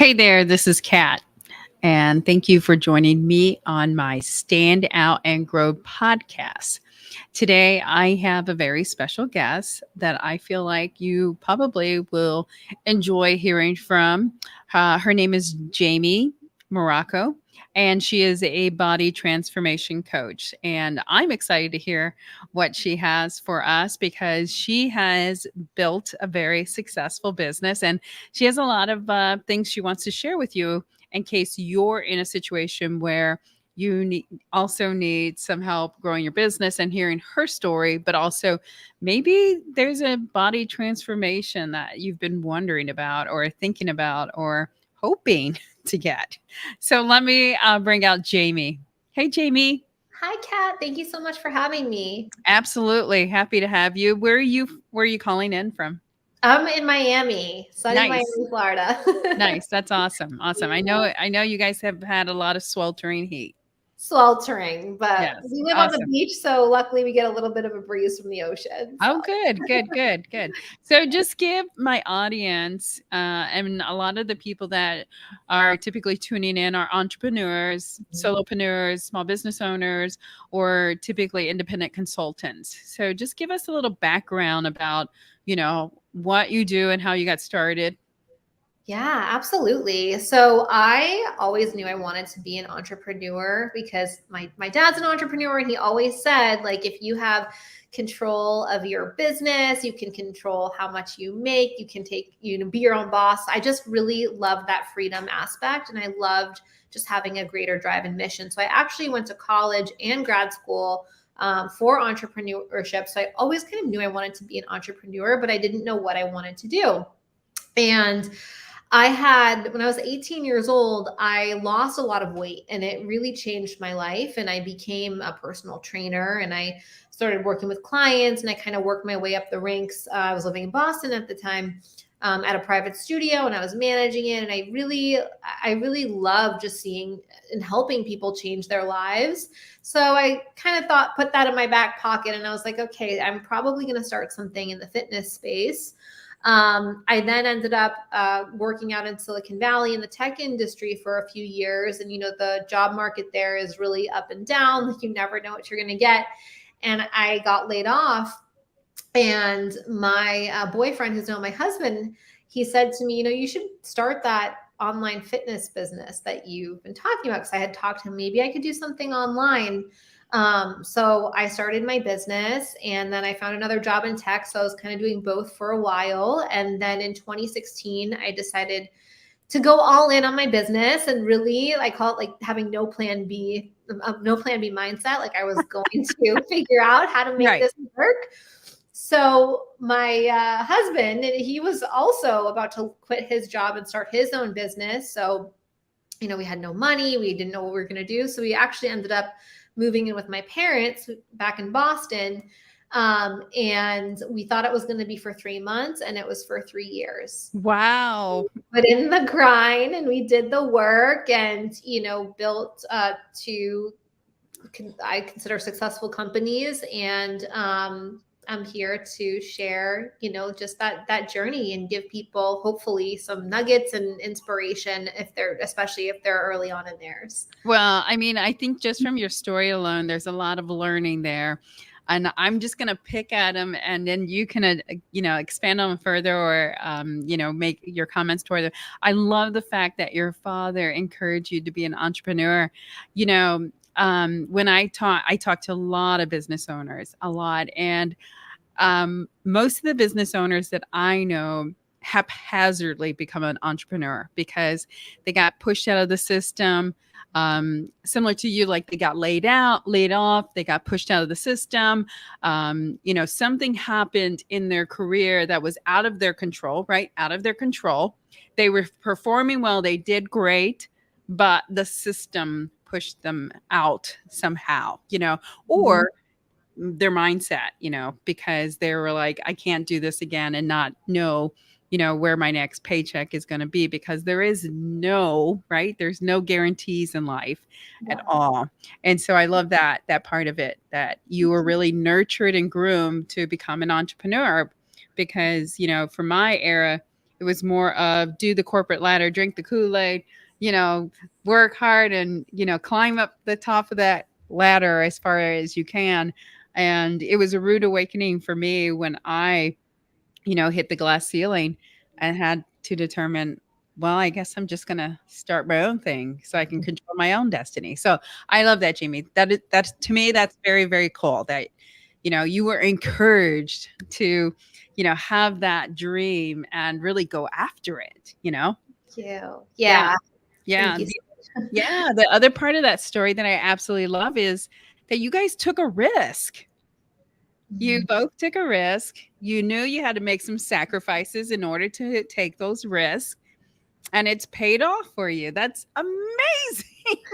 Hey there, this is Kat, and thank you for joining me on my Stand Out and Grow podcast. Today, I have a very special guest that I feel like you probably will enjoy hearing from. Her name is Jaime Morocco, and she is a body transformation coach. And I'm excited to hear what she has for us because she has built a very successful business and she has a lot of things she wants to share with you in case you're in a situation where also need some help growing your business and hearing her story, but also maybe there's a body transformation that you've been wondering about or thinking about or hoping to get. So let me bring out Jaime. Hey, Jaime. Hi, Kat. Thank you so much for having me. Absolutely happy to have you. Where are you calling in from? I'm in Miami, sunny Nice. Miami, Florida. Nice. That's awesome. Awesome. I know you guys have had a lot of sweltering heat. Sweltering, but Yes. we live on the Awesome. beach, so luckily we get a little bit of a breeze from the ocean. Oh, good, good, good, good. So just give my audience, and a lot of the people that are typically tuning in are entrepreneurs, solopreneurs, small business owners, or typically independent consultants. So just give us a little background about, what you do and how you got started. Yeah, absolutely. So I always knew I wanted to be an entrepreneur because my dad's an entrepreneur and he always said like if you have control of your business, you can control how much you make, you can be your own boss. I just really loved that freedom aspect and I loved just having a greater drive and mission. So I actually went to college and grad school for entrepreneurship. So I always kind of knew I wanted to be an entrepreneur, but I didn't know what I wanted to do. And when I was 18 years old, I lost a lot of weight and it really changed my life. And I became a personal trainer and I started working with clients and I kind of worked my way up the ranks. I was living in Boston at the time. At a private studio and I was managing it. And I really love just seeing and helping people change their lives. So I kind of put that in my back pocket and I was like, okay, I'm probably going to start something in the fitness space. I then ended up working out in Silicon Valley in the tech industry for a few years. And, the job market there is really up and down. Like you never know what you're going to get. And I got laid off. And my boyfriend, who's now my husband, he said to me, you should start that online fitness business that you've been talking about. Because I had talked to him, maybe I could do something online. So I started my business and then I found another job in tech. So I was kind of doing both for a while. And then in 2016, I decided to go all in on my business and really, I call it like having no plan B mindset. Like I was going to figure out how to make Right. this work. So my husband, he was also about to quit his job and start his own business. So, we had no money. We didn't know what we were going to do. So we actually ended up moving in with my parents back in Boston. And we thought it was going to be for 3 months and it was for 3 years. Wow. But in the grind and we did the work and, built I consider successful companies. And I'm here to share, just that journey and give people hopefully some nuggets and inspiration especially if they're early on in theirs. Well, I mean, I think just from your story alone, there's a lot of learning there. And I'm just going to pick at them and then you can, expand on them further or, make your comments toward it. I love the fact that your father encouraged you to be an entrepreneur. When I talk to a lot of business owners, a lot. And most of the business owners that I know haphazardly become an entrepreneur because they got pushed out of the system. Similar to you, like they got laid off, they got pushed out of the system. Something happened in their career that was out of their control, right? Out of their control. They were performing well, they did great, but the system pushed them out somehow, or their mindset, because they were like, I can't do this again and not know, where my next paycheck is going to be because there's no guarantees in life at all. And so I love that part of it, that you were really nurtured and groomed to become an entrepreneur because, for my era, It was more of do the corporate ladder, drink the Kool-Aid, you know, work hard and, you know, climb up the top of that ladder as far as you can. And it was a rude awakening for me when I, you know, hit the glass ceiling and had to determine, well, I guess I'm just going to start my own thing so I can control my own destiny. So I love that, Jamie. That's to me, that's very, very cool that, you know, you were encouraged to, you know, have that dream and really go after it, you know? Thank you. Yeah. Yeah. Yeah. Thank you so much. Yeah. The other part of that story that I absolutely love is that you guys took a risk. You Mhm. both took a risk. You knew you had to make some sacrifices in order to take those risks, and it's paid off for you. That's amazing.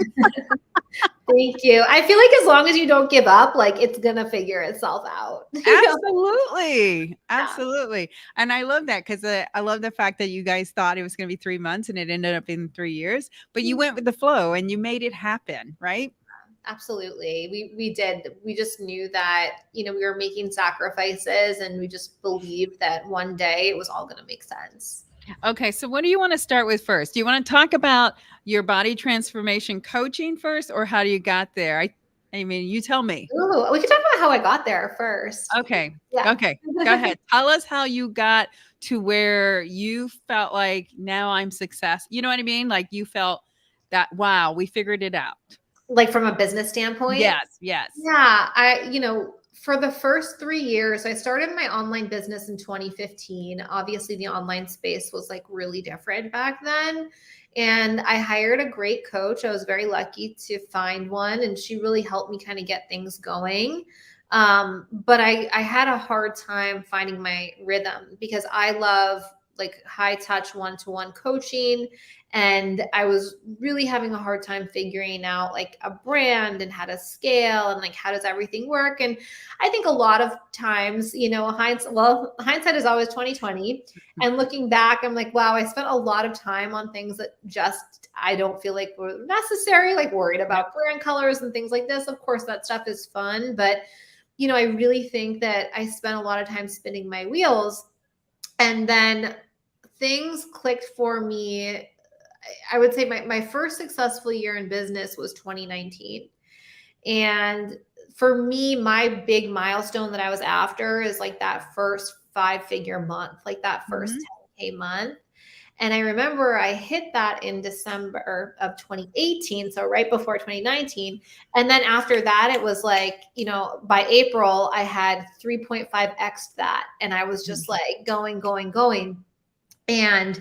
Thank you. I feel like as long as you don't give up, like it's gonna figure itself out. You know? Absolutely. Yeah. Absolutely. And I love that because I love the fact that you guys thought it was going to be 3 months and it ended up in 3 years, but you went with the flow and you made it happen, right? Absolutely. We did. We just knew that, you know, we were making sacrifices and we just believed that one day it was all going to make sense. Okay. So, what do you want to start with first? Do you want to talk about your body transformation coaching first, or how you got there? I mean, you tell me. Ooh, we could talk about how I got there first. Okay. Yeah. Okay. Go ahead. Tell us how you got to where you felt like now I'm success. You know what I mean? Like you felt that, wow, we figured it out. Like from a business standpoint. Yes. Yes. Yeah, you know, for the first 3 years, I started my online business in 2015. Obviously, the online space was like really different back then. And I hired a great coach. I was very lucky to find one, and she really helped me kind of get things going. But I had a hard time finding my rhythm because I love like high touch one-to-one coaching, and I was really having a hard time figuring out like a brand and how to scale and like how does everything work. And I think a lot of times, you know, hindsight is always 2020. And looking back, I'm like, wow, I spent a lot of time on things that just I don't feel like were necessary, like worried about brand colors and things like this. Of course, that stuff is fun, but you know, I really think that I spent a lot of time spinning my wheels. And then things clicked for me. I would say my first successful year in business was 2019. And for me, my big milestone that I was after is like that first 5-figure month, like that first Mhm. 10K month. And I remember I hit that in December of 2018, so right before 2019. And then after that, it was like, you know, by April, I had 3.5x that. And I was just like going, going, going. And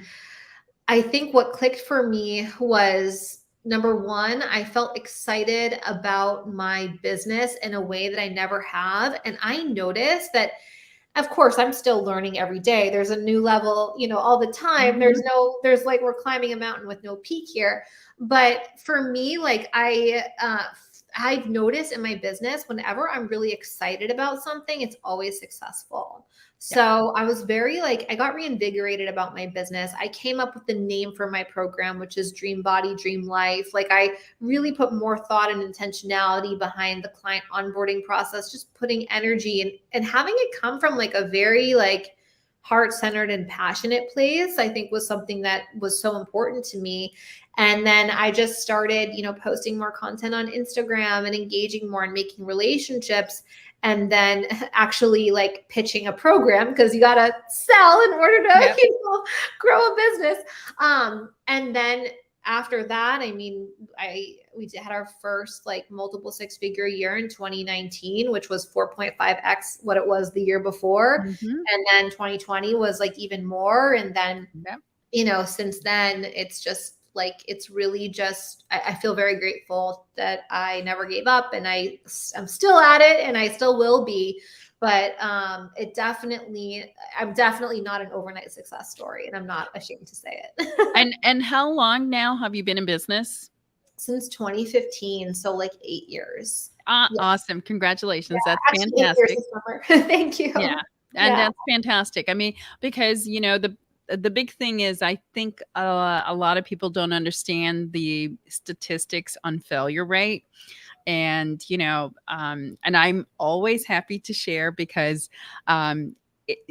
I think what clicked for me was number one, I felt excited about my business in a way that I never have. And I noticed that, of course, I'm still learning every day. There's a new level, you know, all the time. Mhm. There's like we're climbing a mountain with no peak here. But for me, like I've noticed in my business, whenever I'm really excited about something, it's always successful. Yeah. So I was very like, I got reinvigorated about my business. I came up with the name for my program, which is Dream Body, Dream Life. Like I really put more thought and intentionality behind the client onboarding process, just putting energy and having it come from like a very like heart-centered and passionate place, I think was something that was so important to me. And then I just started, you know, posting more content on Instagram and engaging more and making relationships. And then actually like pitching a program because you got to sell in order to, Yep. you know, grow a business. And then after that, I mean, we had our first like multiple 6-figure year in 2019, which was 4.5x what it was the year before. Mhm. And then 2020 was like even more. And then, Yep. you know, since then, it's just like, it's really just, I feel very grateful that I never gave up and I'm still at it and I still will be. But I'm definitely not an overnight success story, and I'm not ashamed to say it. And how long now have you been in business? Since 2015, so like 8 years. Yeah, Awesome. Congratulations. That's actually 8 years fantastic. this summer. Thank you. Yeah. And Yeah. that's fantastic. I mean, because, you know, the big thing is I think a lot of people don't understand the statistics on failure rate. And, you know, and I'm always happy to share because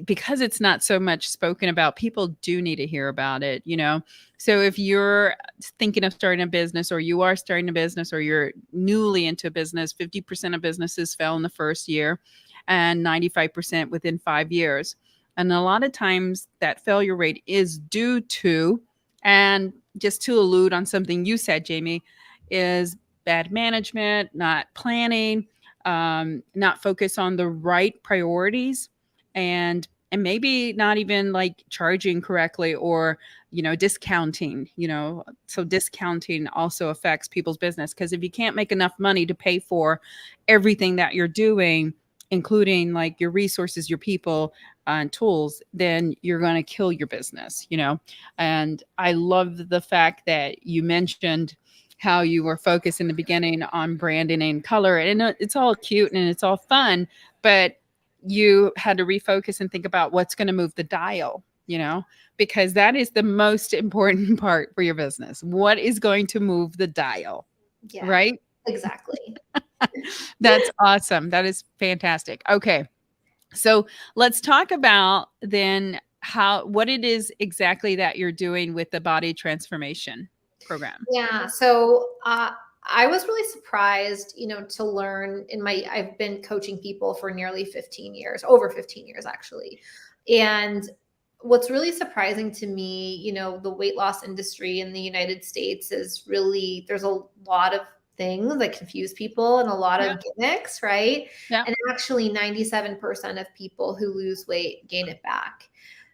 because it's not so much spoken about, people do need to hear about it, you know? So if you're thinking of starting a business, or you are starting a business, or you're newly into a business, 50% of businesses fail in the first year and 95% within 5 years. And a lot of times that failure rate is due to, and just to allude on something you said, Jamie, is bad management, not planning, not focus on the right priorities, and maybe not even like charging correctly, or discounting. So discounting also affects people's business, because if you can't make enough money to pay for everything that you're doing, including like your resources, your people, and tools, then you're going to kill your business. And I love the fact that you mentioned how you were focused in the beginning on branding and color, and it's all cute and it's all fun, but you had to refocus and think about what's going to move the dial, because that is the most important part for your business. What is going to move the dial, Yeah, right? exactly. That's awesome. That is fantastic. Okay. So let's talk about then what it is exactly that you're doing with the body transformation program. Yeah. So I was really surprised, to learn I've been coaching people for nearly 15 years, over 15 years actually. And what's really surprising to me, the weight loss industry in the United States is really, there's a lot of things that confuse people and a lot Yeah. of gimmicks, right? Yeah. And actually 97% of people who lose weight gain it back.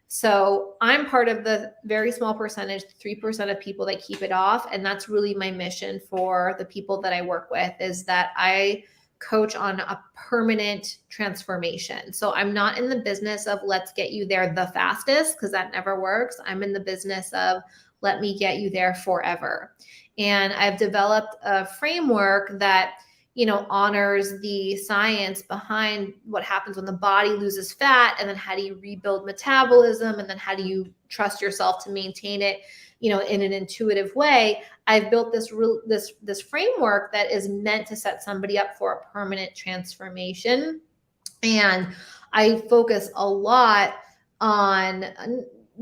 So I'm part of the very small percentage, 3% of people that keep it off. And that's really my mission for the people that I work with, is that I coach on a permanent transformation. So I'm not in the business of let's get you there the fastest, because that never works. I'm in the business of let me get you there forever. And I've developed a framework that honors the science behind what happens when the body loses fat, and then how do you rebuild metabolism, and then how do you trust yourself to maintain it, in an intuitive way. I've built this framework that is meant to set somebody up for a permanent transformation. And I focus a lot on,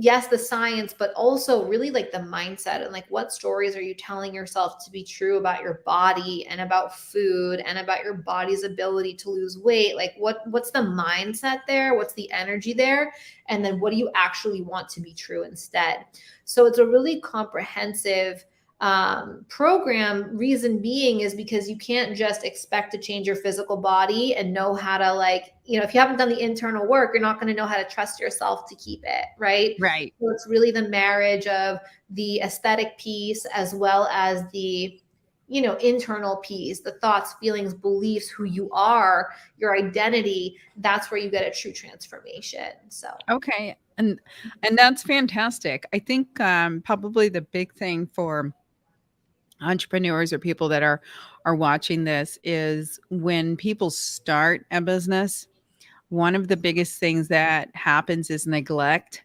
yes, the science, but also really like the mindset, and like what stories are you telling yourself to be true about your body and about food and about your body's ability to lose weight. Like what's the mindset there? What's the energy there? And then what do you actually want to be true instead? So it's a really comprehensive program. Reason being is because you can't just expect to change your physical body and know how to, like, if you haven't done the internal work, you're not going to know how to trust yourself to keep it, right? Right. So it's really the marriage of the aesthetic piece as well as the internal piece, the thoughts, feelings, beliefs, who you are, your identity. That's where you get a true transformation. So Okay. And that's fantastic. I think probably the big thing for entrepreneurs or people that are watching this is when people start a business, one of the biggest things that happens is neglect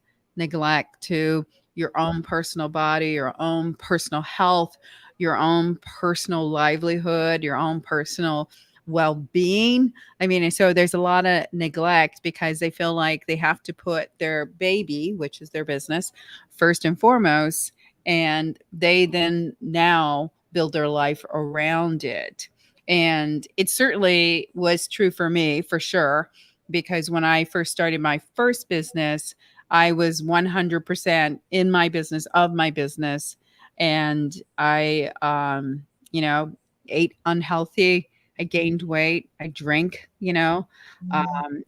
to your own personal body, your own personal health, your own personal livelihood, your own personal well-being. I mean, so there's a lot of neglect because they feel like they have to put their baby, which is their business, first and foremost, and they then now build their life around it. And it certainly was true for me, for sure, because when I first started my first business, I was 100% in my business, of my business. And I, ate unhealthy. I gained weight. I drank,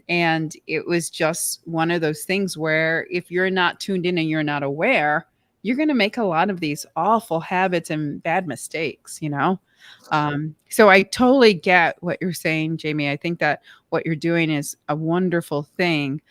and it was just one of those things where if you're not tuned in and you're not aware, you're going to make a lot of these awful habits and bad mistakes. So I totally get what you're saying, Jamie. I think that what you're doing is a wonderful thing,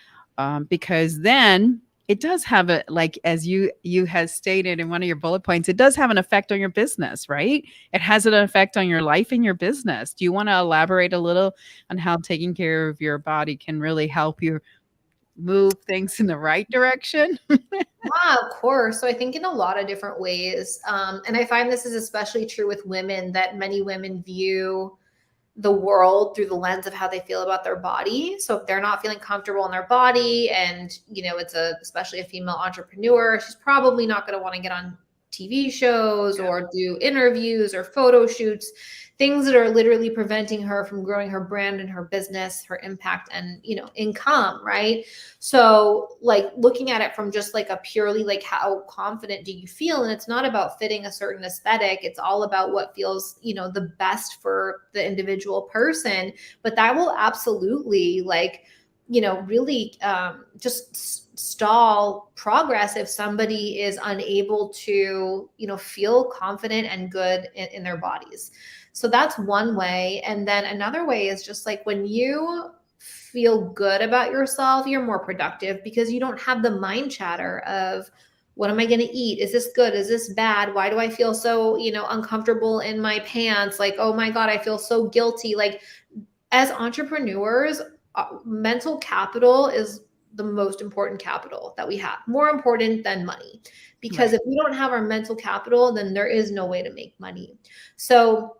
because then it does have a, like, as you has stated in one of your bullet points, it does have an effect on your business, right? It has an effect on your life and your business. Do you want to elaborate a little on how taking care of your body can really help you move things in the right direction? yeah, of course. So I think in a lot of different ways. And I find this is especially true with women, that many women view the world through the lens of how they feel about their body. So if they're not feeling comfortable in their body, and it's especially a female entrepreneur, she's probably not going to want to get on TV shows or do interviews or photo shoots, things that are literally preventing her from growing her brand and her business, her impact, and income, right? So like looking at it from just like a purely like how confident do you feel, and it's not about fitting a certain aesthetic, it's all about what feels the best for the individual person. But that will absolutely like really just stall progress if somebody is unable to feel confident and good in their bodies. So that's one way. And then another way is just like when you feel good about yourself, you're more productive because you don't have the mind chatter of, what am I going to eat? Is this good? Is this bad? Why do I feel so, uncomfortable in my pants? Like, oh my God, I feel so guilty. Like, as entrepreneurs, mental capital is the most important capital that we have, more important than money. Because if we don't have our mental capital, then there is no way to make money. So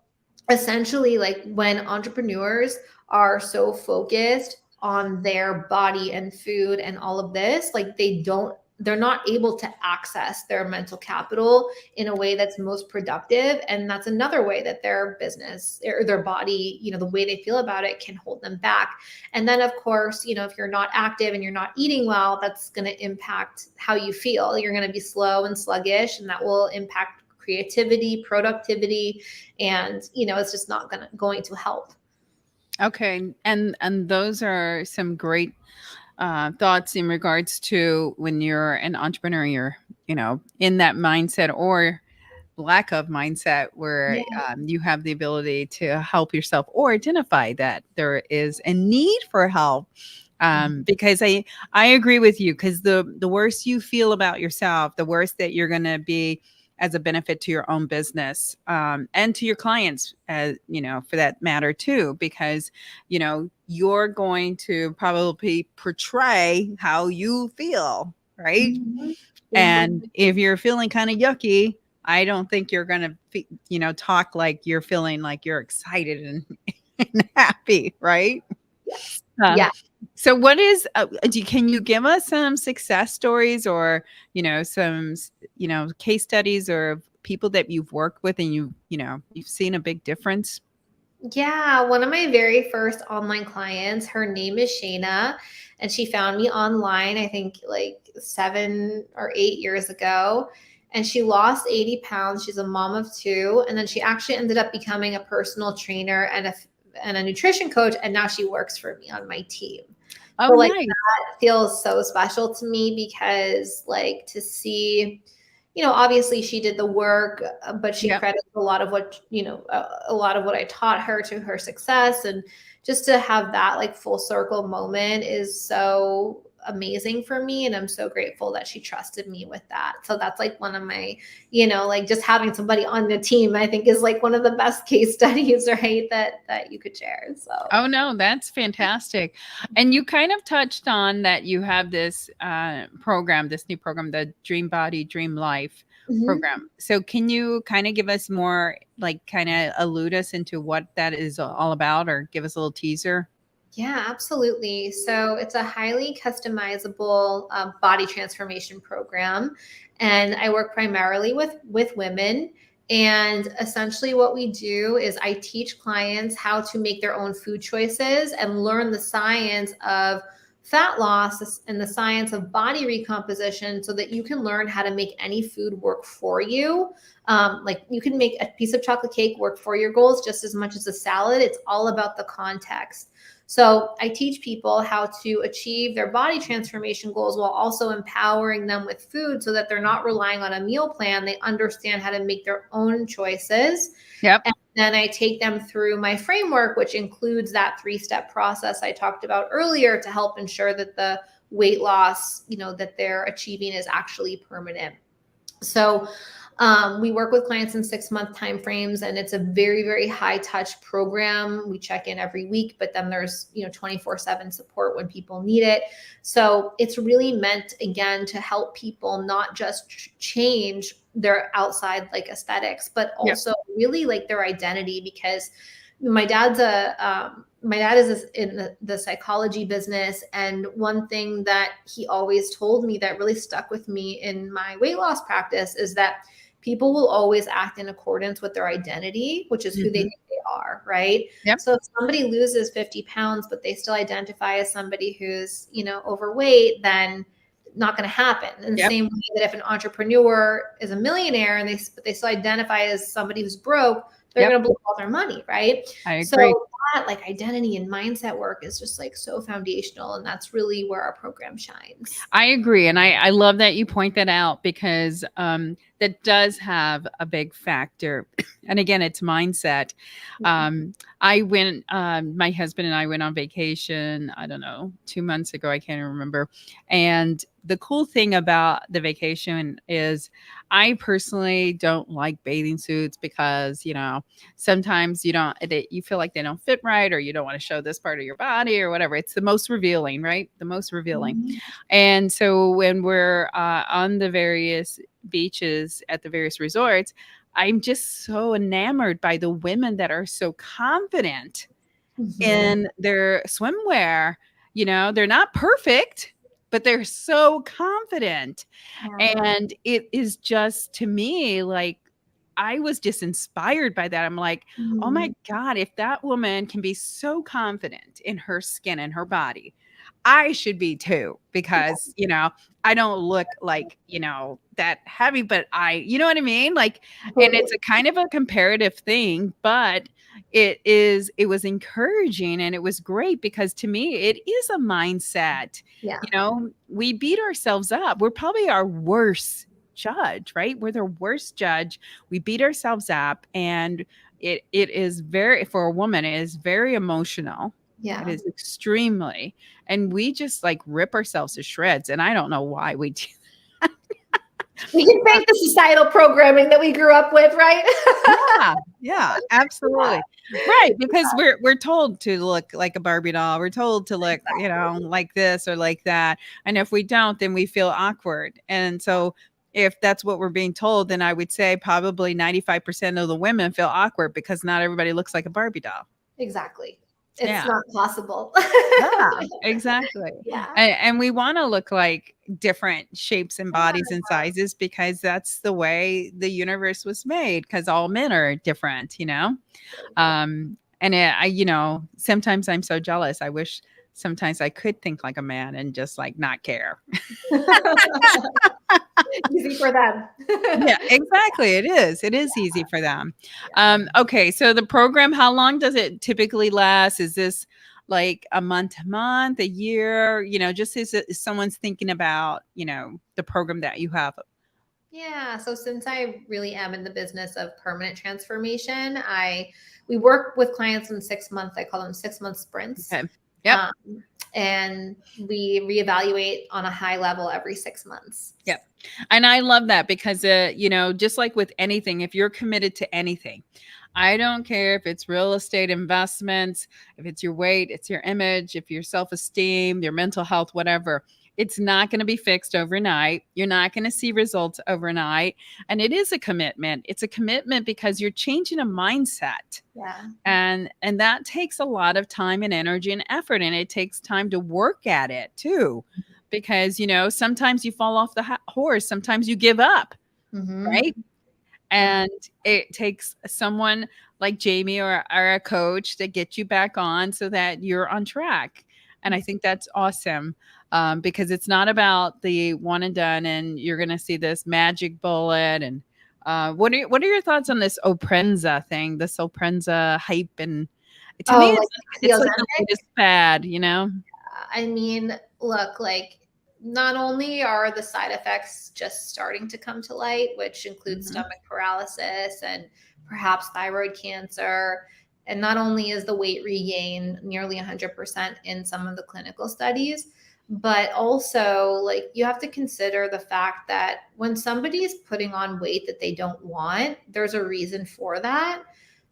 essentially, like when entrepreneurs are so focused on their body and food and all of this, like they're not able to access their mental capital in a way that's most productive. And that's another way that their business or their body, the way they feel about it can hold them back. And then of course, if you're not active and you're not eating well, that's going to impact how you feel. You're going to be slow and sluggish, and that will impact creativity, productivity, and it's just not going to help. Okay. And those are some great thoughts in regards to when you're an entrepreneur, you're, in that mindset or lack of mindset where you have the ability to help yourself or identify that there is a need for help. Because I agree with you, because the worse you feel about yourself, the worse that you're going to be as a benefit to your own business, and to your clients, as for that matter too, because you're going to probably portray how you feel, right? Mm-hmm. And if you're feeling kind of yucky, I don't think you're going to talk like you're feeling like you're excited and happy, right? Yes. Uh, Yeah. so what is can you give us some success stories, or some case studies, or people that you've worked with and you've seen a big difference? Yeah, one of my very first online clients, her name is Shayna, and she found me online, I think like 7 or 8 years ago. And she lost 80 pounds. She's a mom of two. And then she actually ended up becoming a personal trainer and a nutrition coach. And now she works for me on my team. Oh, So like nice. that feels so special to me because like to see, obviously she did the work, but she Yep. credits a lot of what, a lot of what I taught her to her success. And just to have that like full circle moment is so amazing for me. And I'm so grateful that she trusted me with that. So that's like one of my, like just having somebody on the team, I think is like one of the best case studies, right? That you could share. So. Oh no, that's fantastic. And you kind of touched on that you have this program, this new program, the Dream Body, Dream Life program. So can you kind of give us more, like kind of allude us into what that is all about, or give us a little teaser? Yeah, absolutely. So it's a highly customizable body transformation program, and I work primarily with women. And essentially, what we do is I teach clients how to make their own food choices and learn the science of fat loss and the science of body recomposition, so that you can learn how to make any food work for you. Like you can make a piece of chocolate cake work for your goals just as much as a salad. It's all about the context. So I teach people how to achieve their body transformation goals while also empowering them with food, so that they're not relying on a meal plan. They understand how to make their own choices. Yep. And then I take them through my framework, which includes that 3-step process I talked about earlier, to help ensure that the weight loss, that they're achieving is actually permanent. So we work with clients in 6-month timeframes, and it's a very, very high touch program. We check in every week, but then there's 24/7 support when people need it. So it's really meant, again, to help people not just change their outside like aesthetics, but also really like their identity, because my dad's my dad is in the psychology business. And one thing that he always told me that really stuck with me in my weight loss practice is that people will always act in accordance with their identity, which is who they think they are, right? Yep. So if somebody loses 50 pounds, but they still identify as somebody who's, overweight, then not going to happen. In the same way that if an entrepreneur is a millionaire and they still identify as somebody who's broke, they're going to blow all their money, right? I agree. So that like identity and mindset work is just like so foundational, and that's really where our program shines. I agree. And I love that you point that out, because that does have a big factor. And again, it's mindset. I went, my husband and I went on vacation, I don't know, 2 months ago, I can't even remember. And the cool thing about the vacation is I personally don't like bathing suits because, sometimes you feel like they don't fit right, or you don't want to show this part of your body or whatever. It's the most revealing, right? The most revealing. And so when we're on the various beaches at the various resorts, I'm just so enamored by the women that are so confident in their swimwear. They're not perfect, but they're so confident. And it is just, to me, like, I was just inspired by that. I'm like, oh my God, if that woman can be so confident in her skin and her body, I should be too, because, I don't look like, that heavy, but you know what I mean? Like, and it's a kind of a comparative thing, but it was encouraging, and it was great, because to me, it is a mindset. We beat ourselves up. We're probably our worst judge, right? We're the worst judge. We beat ourselves up, and it is for a woman, it is very emotional. It is extremely, and we just like rip ourselves to shreds. And I don't know why we do. We can thank the societal programming that we grew up with, right? Yeah, absolutely. Right. Because we're told to look like a Barbie doll. We're told to look, like this or like that. And if we don't, then we feel awkward. And so if that's what we're being told, then I would say probably 95% of the women feel awkward, because not everybody looks like a Barbie doll. Exactly. It's not possible. Yeah, exactly. And we want to look like different shapes and bodies and sizes, because that's the way the universe was made, because all men are different, and sometimes I'm so jealous. I wish sometimes I could think like a man and just like not care. Easy for them. Yeah, exactly. It is easy for them. Okay. So the program, how long does it typically last? Is this like a month, a year, just as someone's thinking about, the program that you have? Yeah. So since I really am in the business of permanent transformation, we work with clients in 6 months. I call them 6-month sprints. Okay. Yep. And we reevaluate on a high level every 6 months. Yep. And I love that, because, just like with anything, if you're committed to anything, I don't care if it's real estate investments, if it's your weight, it's your image, if your self-esteem, your mental health, whatever, it's not going to be fixed overnight. You're not going to see results overnight. And it is a commitment. It's a commitment because you're changing a mindset. Yeah. And that takes a lot of time and energy and effort. And it takes time to work at it too. Because, sometimes you fall off the horse. Sometimes you give up. Right. And it takes someone like Jaime or a coach to get you back on so that you're on track. And I think that's awesome, because it's not about the one and done and you're going to see this magic bullet. And what are your thoughts on this Oprenza thing, this Oprenza hype? And to me, it's like the latest fad, I mean, look, like, not only are the side effects just starting to come to light, which includes stomach paralysis and perhaps thyroid cancer, and not only is the weight regain nearly 100% in some of the clinical studies, but also, like, you have to consider the fact that when somebody is putting on weight that they don't want, there's a reason for that.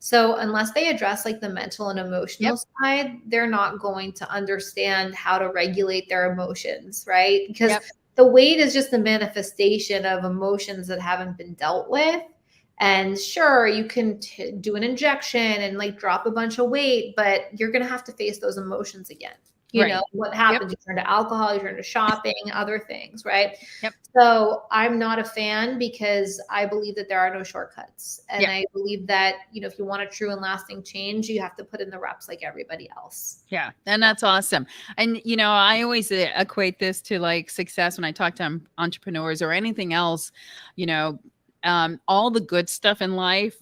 So unless they address like the mental and emotional side, they're not going to understand how to regulate their emotions, right? Because the weight is just the manifestation of emotions that haven't been dealt with. And sure, you can do an injection and like drop a bunch of weight, but you're going to have to face those emotions again. You know, what happens? You turn to alcohol, you turn to shopping, other things, right? Yep. So I'm not a fan because I believe that there are no shortcuts. And I believe that, you know, if you want a true and lasting change, you have to put in the reps like everybody else. Yeah. And that's awesome. And, you know, I always equate this to like success when I talk to entrepreneurs or anything else. You know, all the good stuff in life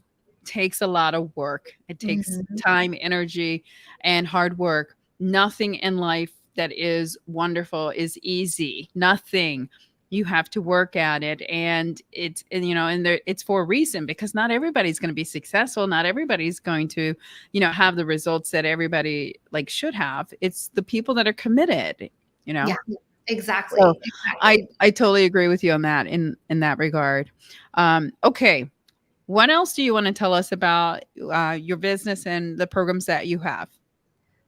takes a lot of work. It takes time, energy, and hard work. Nothing in life that is wonderful is easy. Nothing. You have to work at it, and it's, you know, and it's for a reason, because not everybody's going to be successful. Not everybody's going to, you know, have the results that everybody like should have. It's the people that are committed, you know? Yeah, exactly. So I totally agree with you on that in that regard. Okay. What else do you want to tell us about your business and the programs that you have?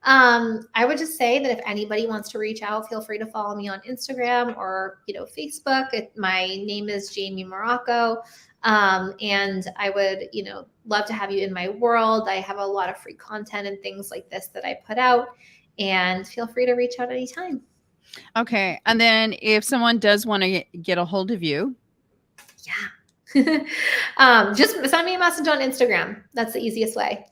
I would just say that if anybody wants to reach out, feel free to follow me on Instagram or, you know, Facebook. My name is Jaime Morocco. And I would, you know, love to have you in my world. I have a lot of free content and things like this that I put out, and feel free to reach out anytime. Okay. And then if someone does want to get a hold of you. Yeah. Just send me a message on Instagram. That's the easiest way.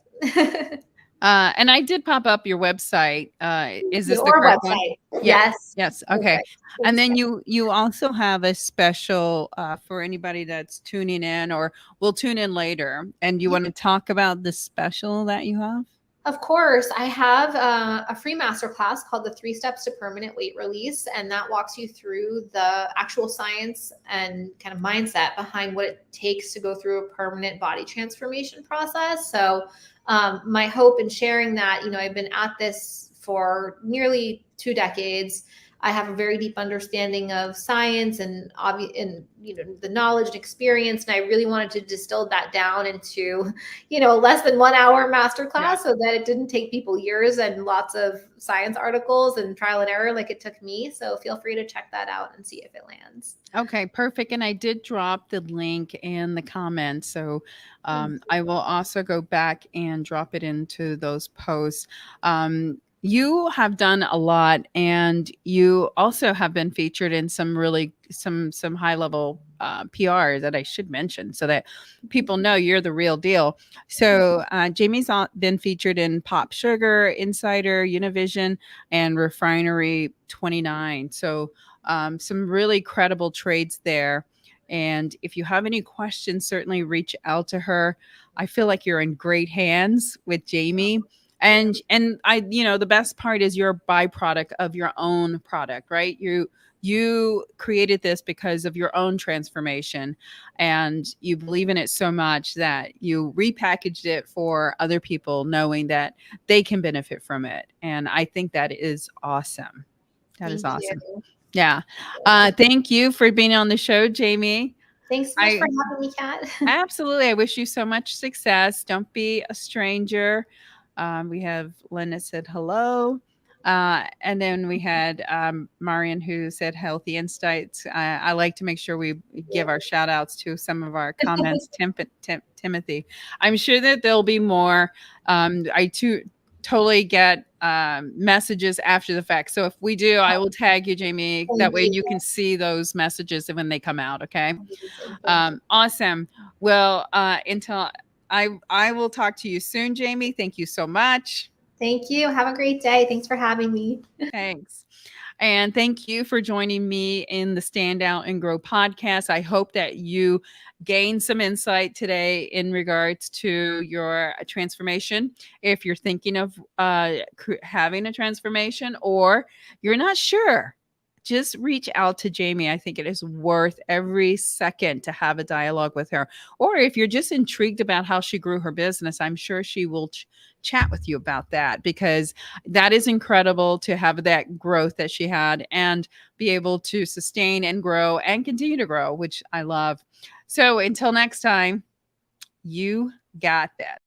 And I did pop up your website. Is this the correct website? One? Yes. Yes. Okay. Perfect. And then you also have a special for anybody that's tuning in or will tune in later. And you want to talk about the special that you have? Of course. I have a free masterclass called the 3 Steps to Permanent Weight Release. And that walks you through the actual science and kind of mindset behind what it takes to go through a permanent body transformation process. So my hope in sharing that, you know, I've been at this for nearly 2 decades. I have a very deep understanding of science and you know, the knowledge and experience. And I really wanted to distill that down into, you know, less than 1 hour masterclass so that it didn't take people years and lots of science articles and trial and error like it took me. So feel free to check that out and see if it lands. Okay, perfect. And I did drop the link in the comments. So I will also go back and drop it into those posts. You have done a lot, and you also have been featured in some really some high level PR that I should mention so that people know you're the real deal. So Jaime's been featured in PopSugar, Insider, Univision, and Refinery 29. So some really credible trades there. And if you have any questions, certainly reach out to her. I feel like you're in great hands with Jaime. And I, you know, the best part is you're a byproduct of your own product, right? You created this because of your own transformation, and you believe in it so much that you repackaged it for other people, knowing that they can benefit from it. And I think that is awesome. That is awesome. Yeah. Thank you for being on the show, Jaime. Thanks so much for having me, Kat. Absolutely. I wish you so much success. Don't be a stranger. We have Linda said hello. And then we had Marian who said healthy insights. I like to make sure we give our shout outs to some of our comments. Timothy, I'm sure that there'll be more. I totally get messages after the fact. So if we do, I will tag you, Jaime. That way you can see those messages when they come out. Okay. Awesome. Well, until I will talk to you soon, Jaime. Thank you so much. Thank you. Have a great day. Thanks for having me. Thanks. And thank you for joining me in the Stand Out and Grow podcast. I hope that you gained some insight today in regards to your transformation. If you're thinking of having a transformation or you're not sure, just reach out to Jaime. I think it is worth every second to have a dialogue with her. Or if you're just intrigued about how she grew her business, I'm sure she will chat with you about that, because that is incredible to have that growth that she had and be able to sustain and grow and continue to grow, which I love. So until next time, you got that.